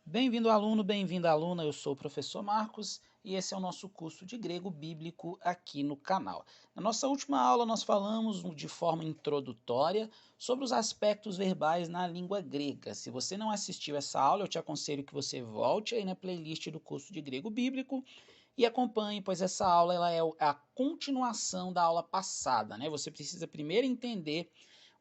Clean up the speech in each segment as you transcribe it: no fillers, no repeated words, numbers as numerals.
Bem-vindo, aluno, bem-vinda, aluna. Eu sou o professor Marcos e esse é o nosso curso de grego bíblico aqui no canal. Na nossa última aula, nós falamos de forma introdutória sobre os aspectos verbais na língua grega. Se você não assistiu essa aula, eu te aconselho que você volte aí na playlist do curso de grego bíblico e acompanhe, pois essa aula ela é a continuação da aula passada, né? Você precisa primeiro entender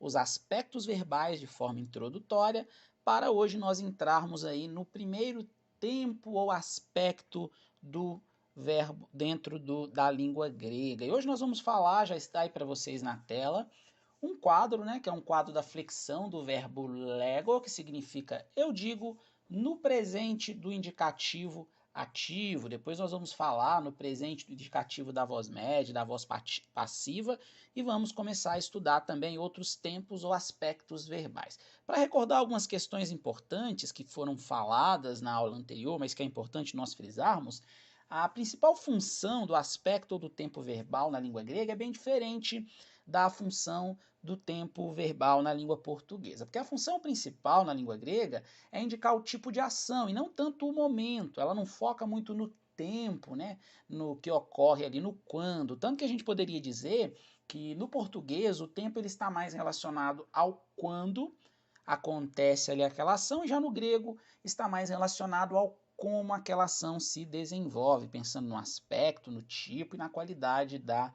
os aspectos verbais de forma introdutória para hoje nós entrarmos aí no primeiro tempo ou aspecto do verbo dentro da língua grega. E hoje nós vamos falar, já está aí para vocês na tela, um quadro, né, que é um quadro da flexão do verbo lego, que significa eu digo, no presente do indicativo ativo. Depois nós vamos falar no presente do indicativo da voz média, da voz passiva, e vamos começar a estudar também outros tempos ou aspectos verbais. Para recordar algumas questões importantes que foram faladas na aula anterior, mas que é importante nós frisarmos, a principal função do aspecto ou do tempo verbal na língua grega é bem diferente da função do tempo verbal na língua portuguesa. Porque a função principal na língua grega é indicar o tipo de ação e não tanto o momento. Ela não foca muito no tempo, né, no que ocorre ali, no quando. Tanto que a gente poderia dizer que no português o tempo ele está mais relacionado ao quando acontece ali aquela ação, e já no grego está mais relacionado ao como aquela ação se desenvolve, pensando no aspecto, no tipo e na qualidade da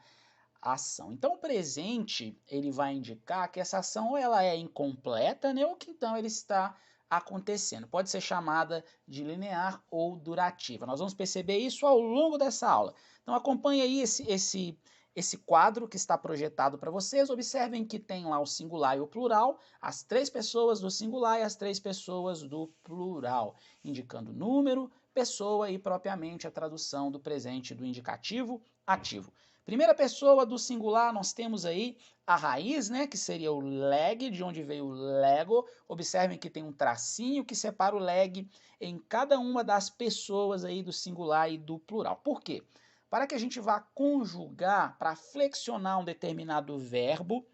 ação. Então o presente ele vai indicar que essa ação ou ela é incompleta, né, ou que então ele está acontecendo. Pode ser chamada de linear ou durativa. Nós vamos perceber isso ao longo dessa aula. Então acompanhe aí esse quadro que está projetado para vocês. Observem que tem lá o singular e o plural, as três pessoas do singular e as três pessoas do plural, indicando número, pessoa e propriamente a tradução do presente do indicativo ativo. Primeira pessoa do singular, nós temos aí a raiz, né, que seria o leg, de onde veio o lego. Observem que tem um tracinho que separa o leg em cada uma das pessoas aí do singular e do plural. Por quê? Para que a gente vá conjugar, para flexionar um determinado verbo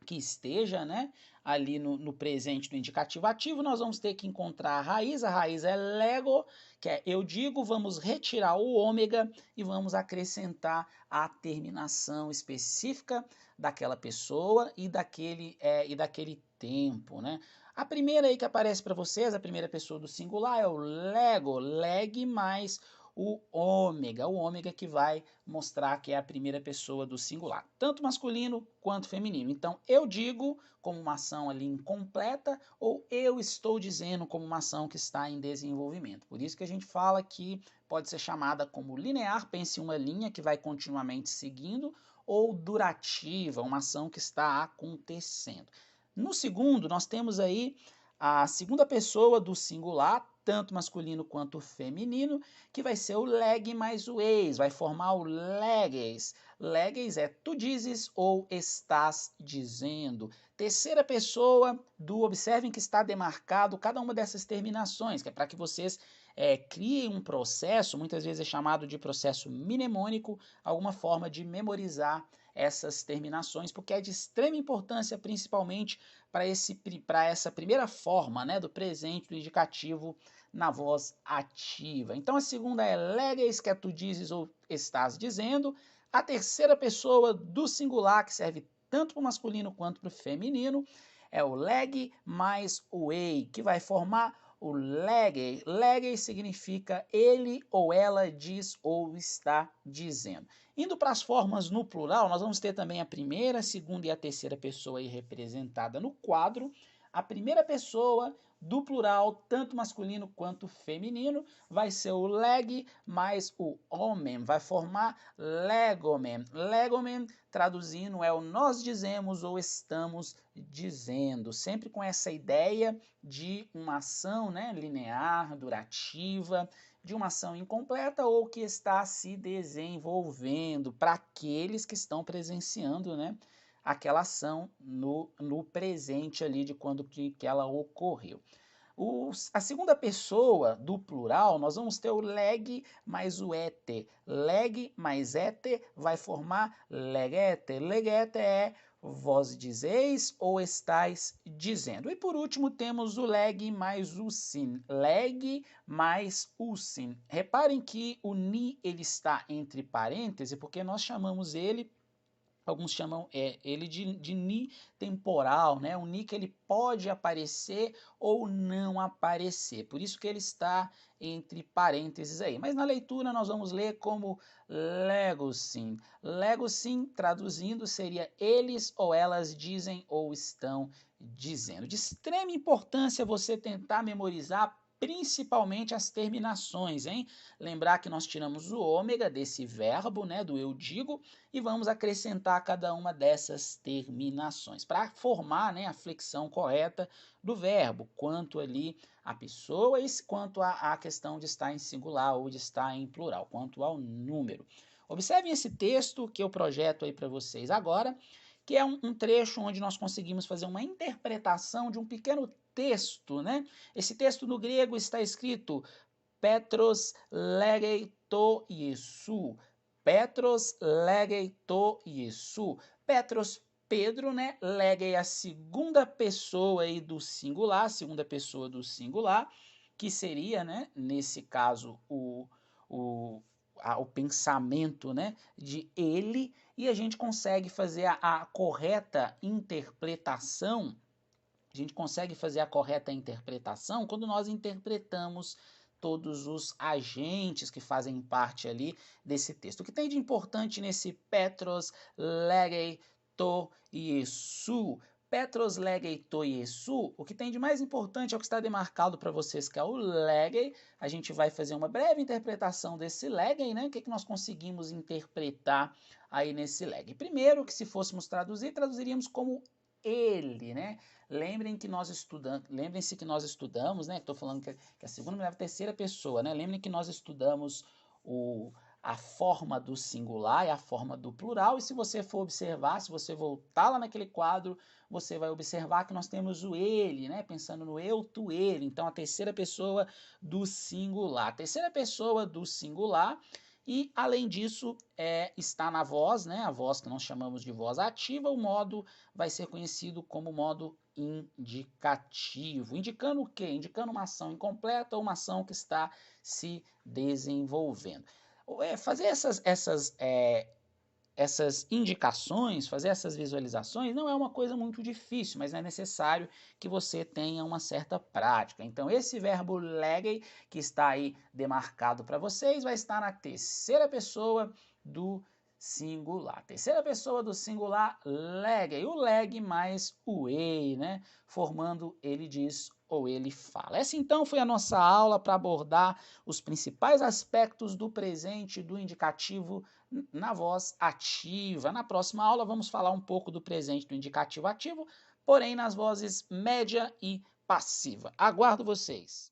que esteja, né, ali no presente do indicativo ativo, nós vamos ter que encontrar a raiz é lego, que é eu digo, vamos retirar o ômega e vamos acrescentar a terminação específica daquela pessoa e daquele tempo, né? A primeira aí que aparece para vocês, a primeira pessoa do singular é o lego, leg mais o ômega que vai mostrar que é a primeira pessoa do singular, tanto masculino quanto feminino. Então, eu digo como uma ação ali incompleta ou eu estou dizendo como uma ação que está em desenvolvimento. Por isso que a gente fala que pode ser chamada como linear, pense em uma linha que vai continuamente seguindo, ou durativa, uma ação que está acontecendo. No segundo, nós temos aí a segunda pessoa do singular, tanto masculino quanto feminino, que vai ser o leg mais o eis, vai formar o leges. Leges é tu dizes ou estás dizendo. Terceira pessoa do, observem que está demarcado cada uma dessas terminações, que é para que vocês criem um processo, muitas vezes é chamado de processo mnemônico, alguma forma de memorizar essas terminações, porque é de extrema importância, principalmente para essa primeira forma, né, do presente, do indicativo na voz ativa. Então a segunda é leges, que é tu dizes ou estás dizendo. A terceira pessoa do singular, que serve tanto para o masculino quanto para o feminino, é o leg mais o ei, que vai formar o lege. Lege significa ele ou ela diz ou está dizendo. Indo para as formas no plural, nós vamos ter também a primeira, a segunda e a terceira pessoa aí representada no quadro. A primeira pessoa do plural, tanto masculino quanto feminino, vai ser o leg mais o homem, vai formar legomen. Legomen, traduzindo, é o nós dizemos ou estamos dizendo, sempre com essa ideia de uma ação, né, linear, durativa, de uma ação incompleta ou que está se desenvolvendo para aqueles que estão presenciando, né, aquela ação no presente ali de quando que ela ocorreu. A segunda pessoa do plural, nós vamos ter o leg mais o ete. Leg mais ete vai formar legete. Legete é vós dizeis ou estais dizendo. E por último temos o leg mais o sin. Leg mais o sin. Reparem que o ni ele está entre parênteses porque nós chamamos ele, alguns chamam ele de ni temporal, né? Um ni que ele pode aparecer ou não aparecer. Por isso que ele está entre parênteses aí. Mas na leitura nós vamos ler como legosim. Legosim, traduzindo, seria eles ou elas dizem ou estão dizendo. De extrema importância você tentar memorizar principalmente as terminações, hein? Lembrar que nós tiramos o ômega desse verbo, né, do eu digo, e vamos acrescentar cada uma dessas terminações para formar, né, a flexão correta do verbo, quanto ali a pessoa e quanto a questão de estar em singular ou de estar em plural, quanto ao número. Observem esse texto que eu projeto aí para vocês agora, que é um trecho onde nós conseguimos fazer uma interpretação de um pequeno texto, né? Esse texto no grego está escrito Petros legei to Iesu. Petros legei to Iesu. Petros, Pedro, né? Legei a segunda pessoa aí do singular, que seria, né? Nesse caso, o pensamento, né? De ele, e a gente consegue fazer a correta interpretação. A gente consegue fazer a correta interpretação quando nós interpretamos todos os agentes que fazem parte ali desse texto. O que tem de importante nesse Petros legei to Iesu? Petros legei to Iesu, o que tem de mais importante é o que está demarcado para vocês, que é o legei. A gente vai fazer uma breve interpretação desse legei, né? O que nós conseguimos interpretar aí nesse legei? Primeiro, que se fôssemos traduzir, traduziríamos como ele, né? Lembrem-se que nós estudamos, né? Estou falando que a segunda, mulher, a terceira pessoa, né? Lembrem que nós estudamos a forma do singular e a forma do plural, e se você for observar, se você voltar lá naquele quadro, você vai observar que nós temos o ele, né? Pensando no eu, tu, ele. Então, a terceira pessoa do singular. A terceira pessoa do singular. E, além disso, está na voz, né? A voz que nós chamamos de voz ativa, o modo vai ser conhecido como modo indicativo. Indicando o quê? Indicando uma ação incompleta ou uma ação que está se desenvolvendo. Fazer essas indicações, fazer essas visualizações não é uma coisa muito difícil, mas é necessário que você tenha uma certa prática. Então, esse verbo legei, que está aí demarcado para vocês, vai estar na terceira pessoa do singular. Terceira pessoa do singular, legei. O leg mais o ei, né? Formando ele diz ou ele fala. Essa então foi a nossa aula para abordar os principais aspectos do presente, do indicativo na voz ativa. Na próxima aula vamos falar um pouco do presente do indicativo ativo, porém nas vozes média e passiva. Aguardo vocês!